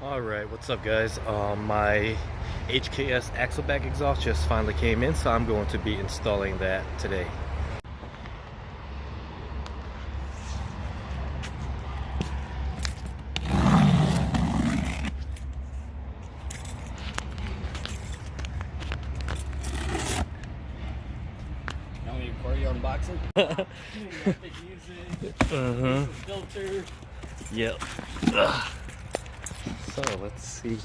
Alright, what's up guys? My HKS Axleback exhaust just finally came in, so I'm going to be installing that today. Now we record your unboxing? Filter. Yep. So let's see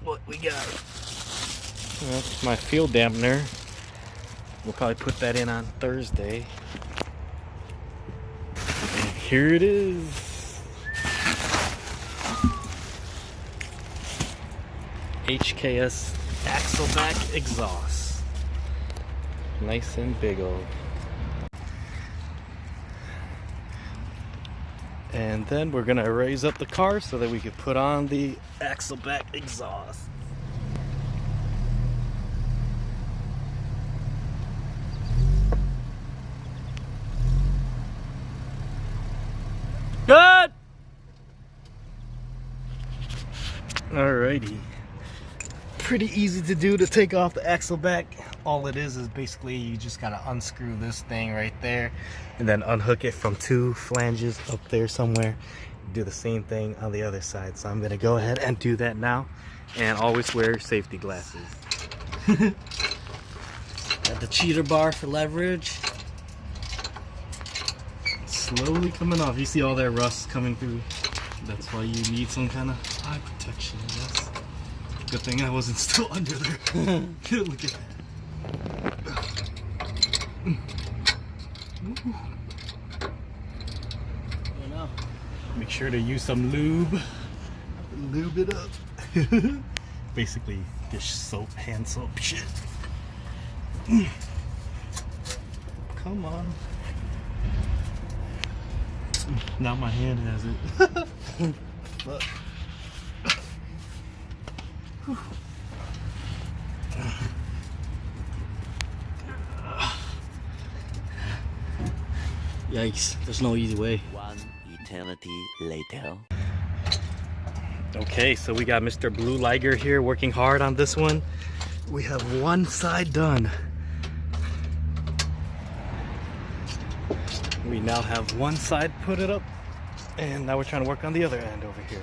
what we got. That's my fuel dampener. We'll probably put that in on Thursday. And here it is. HKS Axleback exhaust. Nice and big old. And then we're gonna raise up the car so that we can put on the Axleback exhaust. Good! Alrighty. Pretty easy to do to take off the Axleback. All it is basically you just gotta unscrew this thing right there and then unhook it from two flanges up there somewhere. Do the same thing on the other side. So I'm gonna go ahead and do that now, and always wear safety glasses. Got the cheater bar for leverage. Slowly coming off. You see all that rust coming through. That's why you need some kind of eye protection, I guess. Good thing I wasn't still under there. Look at that. Make sure to use some lube. Lube it up. Basically dish soap, hand soap shit. Come on. Now my hand has it. Fuck. Yikes, there's no easy way. One eternity later. Okay, so we got Mr. Blue Liger here working hard on this one. We have one side done. We now have one side put it up, and now we're trying to work on the other end over here.